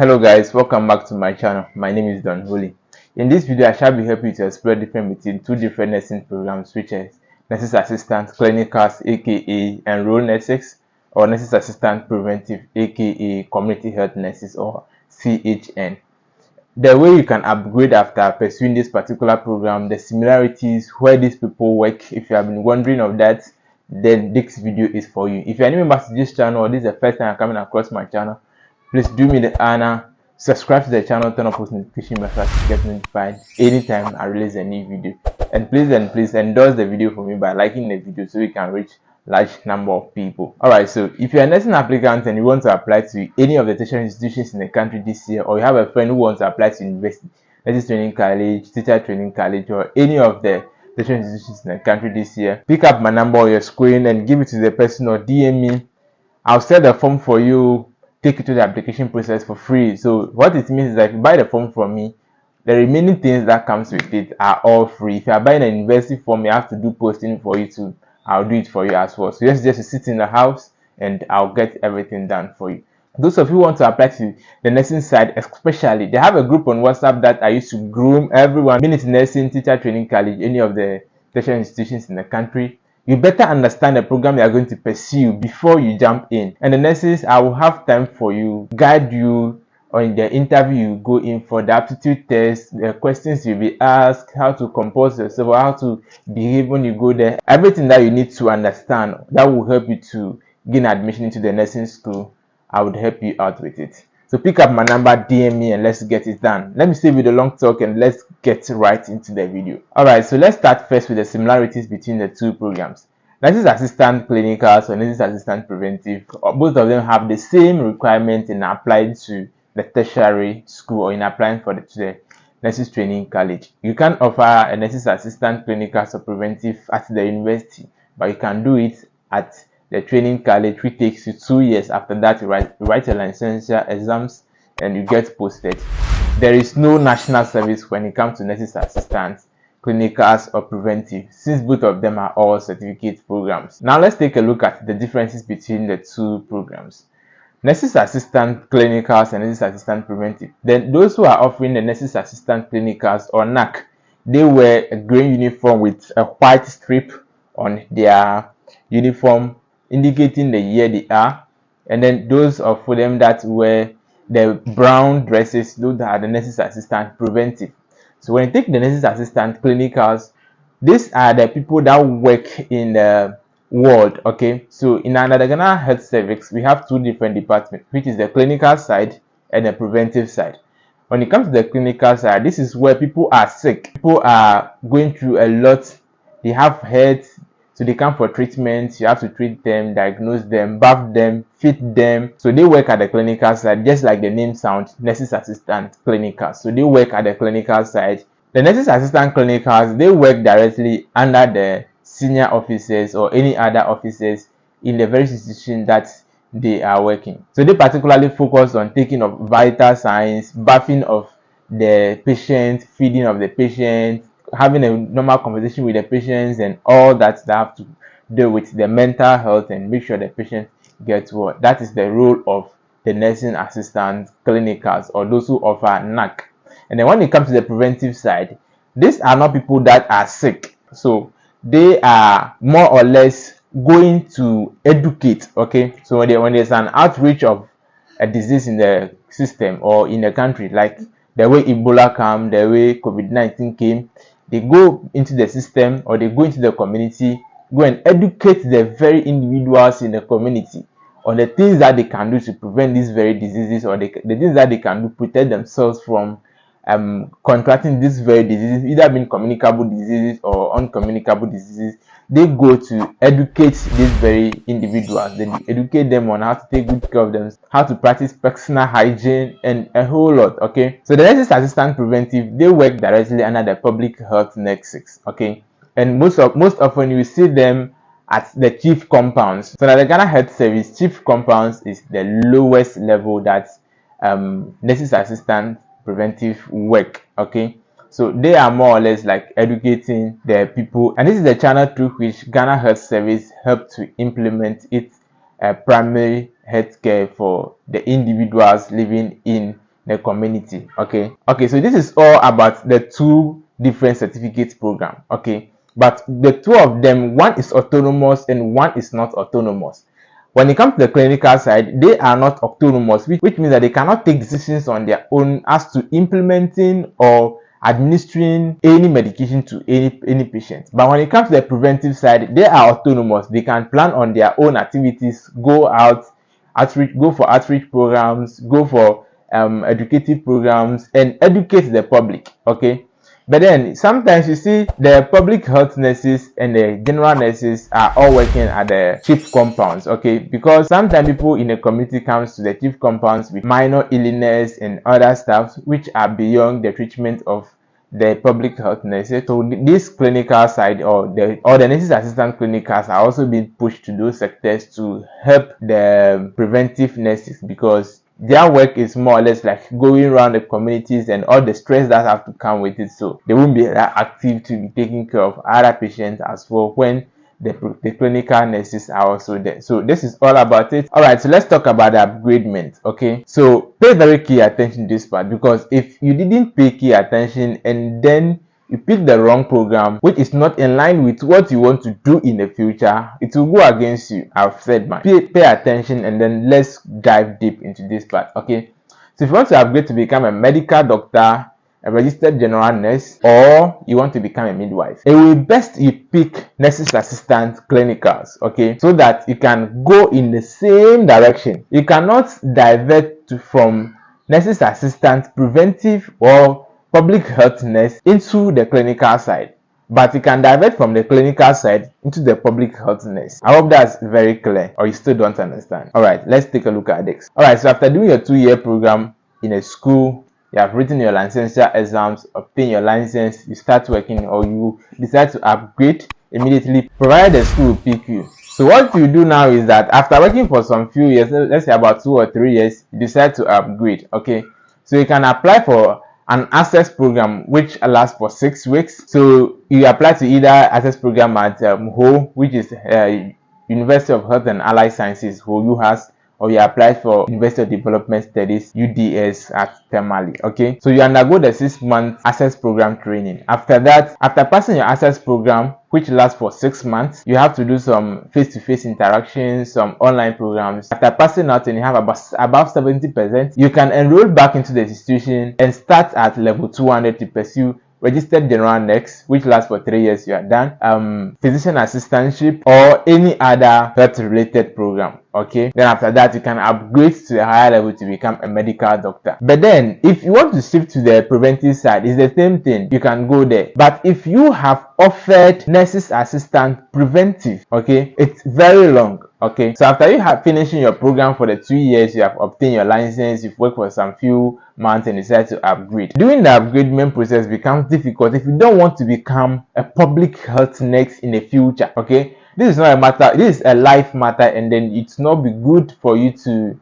Hello guys, welcome back to my channel. My name is Don Holy. In this video, I shall be helping you to explore the difference between two different nursing programs, which is Nurses Assistant Clinicals aka Enroll Nurses, or Nurses Assistant Preventive aka Community Health Nurses, or CHN. The way you can upgrade after pursuing this particular program, the similarities, where these people work. If you have been wondering of that, then this video is for you. If you are new member to this channel, or this is the first time you're coming across my channel, please do me the honor, subscribe to the channel, turn on post notification bell to get notified anytime I release a new video. And please endorse the video for me by liking the video so we can reach large number of people. Alright, so if you're a nursing applicant and you want to apply to any of the tertiary institutions in the country this year, or you have a friend who wants to apply to university, nurses training college, teacher training college, or any of the tertiary institutions in the country this year, pick up my number on your screen and give it to the person, or DM me. I'll send the form for you, take you to the application process for free. So what it means is that if you buy the form from me, the remaining things that comes with it are all free. If you are buying an university form, you have to do posting for you too. I'll do it for you as well. So just sit in the house and I'll get everything done for you. Those of you who want to apply to the nursing side, especially, they have a group on WhatsApp that I used to groom everyone, be it nursing, teacher training college, any of the tertiary institutions in the country. You better understand the program you are going to pursue before you jump in. And the nurses, I will have time for you, guide you on the interview you go in for, the aptitude test, the questions you'll be asked, how to compose yourself, how to behave when you go there. Everything that you need to understand that will help you to gain admission into the nursing school, I would help you out with it. So pick up my number, DM me, and let's get it done. Let me save you the long talk and let's get right into the video. Alright, so let's start first with the similarities between the two programs. Nurses Assistant Clinicals or Nurses Assistant Preventive, both of them have the same requirement in applying to the tertiary school or in applying for the Nurses Training College. You can offer a Nurses Assistant Clinicals or Preventive at the university, but you can do it at the training college, which takes you 2 years. After that, you write your licensure exams and you get posted. There is no national service when it comes to nurses assistants, clinicals, or preventive, since both of them are all certificate programs. Now let's take a look at the differences between the two programs. Nurses Assistant Clinicals and Nurses Assistant Preventive. Then those who are offering the Nurses Assistant Clinicals or NAC, they wear a green uniform with a white strip on their uniform indicating the year they are. And then those of them that wear the brown dresses, those are the Nurses Assistant Preventive. So when you take the Nurses Assistant Clinicals, these are the people that work in the world. Okay, so in the Ghana Health Service, we have two different departments, which is the clinical side and the preventive side. When it comes to the clinical side, this is where people are sick, people are going through a lot, they have heads, so they come for treatment. You have to treat them, diagnose them, bath them, feed them. So they work at the clinical side, just like the name sounds, Nurses Assistant Clinicals. So they work at the clinical side. The Nurses Assistant Clinicals, they work directly under the senior officers or any other officers in the very institution that they are working. So they particularly focus on taking of vital signs, bathing of the patient, feeding of the patient, having a normal conversation with the patients, and all that they have to do with the mental health and make sure the patient gets well. That is the role of the nursing assistant clinicals or those who offer NAC. And then when it comes to the preventive side, these are not people that are sick, so they are more or less going to educate. Okay, so when there's an outreach of a disease in the system or in the country, like the way Ebola came, the way COVID-19 came, they go into the system or they go into the community, go and educate the very individuals in the community on the things that they can do to prevent these very diseases, or the things that they can do to protect themselves from contracting these very diseases, either being communicable diseases or uncommunicable diseases. They go to educate these very individuals. They educate them on how to take good care of them, how to practice personal hygiene, and a whole lot. Okay, so the Nurses Assistant Preventive, they work directly under the public health nexus. Okay, and most often you see them at the chief compounds. So now the Ghana Health Service chief compounds is the lowest level that Nurses Assistant Preventive work. Okay, so they are more or less like educating the people, and this is the channel through which Ghana Health Service helped to implement its primary health care for the individuals living in the community. Okay, so this is all about the two different certificate program. Okay, but the two of them, one is autonomous and one is not autonomous. When it comes to the clinical side, they are not autonomous, which means that they cannot take decisions on their own as to implementing or administering any medication to any patient. But when it comes to the preventive side, they are autonomous. They can plan on their own activities, go out, go for outreach programs, go for educative programs, and educate the public. Okay, but then sometimes you see the public health nurses and the general nurses are all working at the chief compounds. Okay, because sometimes people in the community comes to the chief compounds with minor illness and other stuff which are beyond the treatment of the public health nurses. So this clinical side or the nurses assistant clinicals are also being pushed to those sectors to help the preventive nurses, because their work is more or less like going around the communities and all the stress that have to come with it. So they won't be that active to be taking care of other patients as well when the clinical nurses are also there. So this is all about it. All right, so let's talk about the upgradement. Okay, so pay very key attention to this part, because if you didn't pay key attention and then you pick the wrong program which is not in line with what you want to do in the future, it will go against you. I've said, man, pay attention, and then let's dive deep into this part. Okay, so if you want to upgrade to become a medical doctor, a registered general nurse, or you want to become a midwife, it will be best you pick nurses assistant clinicals. Okay, so that you can go in the same direction. You cannot divert from nurses assistant preventive or public health nurse into the clinical side, but you can divert from the clinical side into the public health nurse. I hope that's very clear, or you still don't understand. All right, let's take a look at this. All right, so after doing your 2-year program in a school, you have written your licensure exams, obtain your license, you start working, or you decide to upgrade immediately, provided the school will pick you. So what you do now is that after working for some few years, let's say about 2 or 3 years, you decide to upgrade. Okay, so you can apply for an access program which lasts for 6 weeks. So you apply to either access program at HO, which is University of Health and Allied Sciences, HO has, or you apply for University of Development Studies, UDS, at Tamale. Okay, so you undergo the 6-month access program training. After that, after passing your access program, which lasts for 6 months, you have to do some face-to-face interactions, some online programs. After passing out and you have above 70%, you can enroll back into the institution and start at level 200 to pursue registered general nurse, which lasts for 3 years. You are done. Physician assistantship or any other health related program. Okay, then after that you can upgrade to the higher level to become a medical doctor. But then if you want to shift to the preventive side, it's the same thing. You can go there, but if you have offered nurses assistant preventive, okay, it's very long. Okay, so after you have finishing your program for the 2 years, you have obtained your license, you've worked for some few months and decide to upgrade. Doing the upgradement process becomes difficult if you don't want to become a public health nurse in the future. Okay, this is not a matter, this is a life matter, and then it's not be good for you to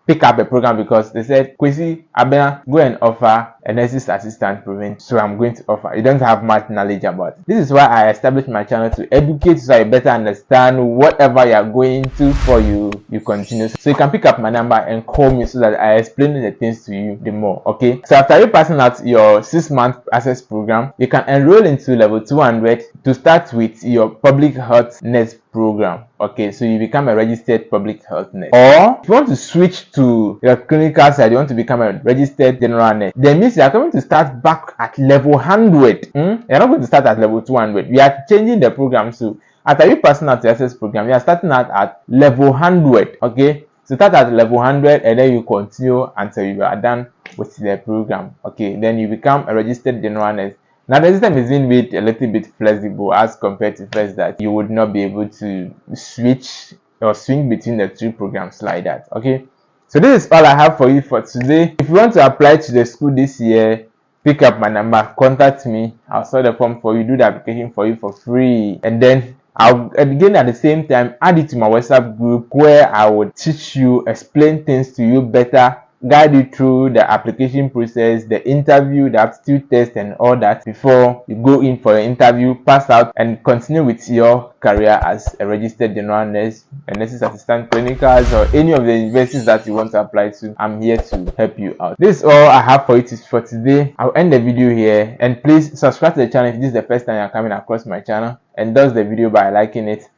pick up a program because they said, Kwesi, Abena, go and offer a nurse's assistant prevent. So I'm going to offer. You don't have much knowledge about it. This is why I established my channel, to educate so you better understand whatever you are going to for you continue. So you can pick up my number and call me so that I explain the things to you the more. Okay. So after you passing out your 6-month access program, you can enroll into level 200 to start with your public health nurse program. Okay, so you become a registered public health nurse. Or if you want to switch to your clinical side, you want to become a registered general nurse, then means you are going to start back at level 100. You're not going to start at level 200. We are changing the program. So after you passing out the access program, you are starting out at level 100. Okay, so start at level 100 and then you continue until you are done with the program. Okay, then you become a registered general nurse. Now the system is being made a little bit flexible as compared to first, that you would not be able to switch or swing between the two programs like that. Okay, so this is all I have for you for today. If you want to apply to the school this year, pick up my number, contact me. I'll sort the form for you, do the application for you for free, and then I'll again at the same time add it to my WhatsApp group where I would teach you, explain things to you better guide you through the application process, the interview, the aptitude test, and all that before you go in for your interview, pass out, and continue with your career as a registered general nurse, a nurse's assistant, clinicals, or any of the universities that you want to apply to. I'm here to help you out. This is all I have for you for today. I'll end the video here, and please subscribe to the channel if this is the first time you're coming across my channel, and does the video by liking it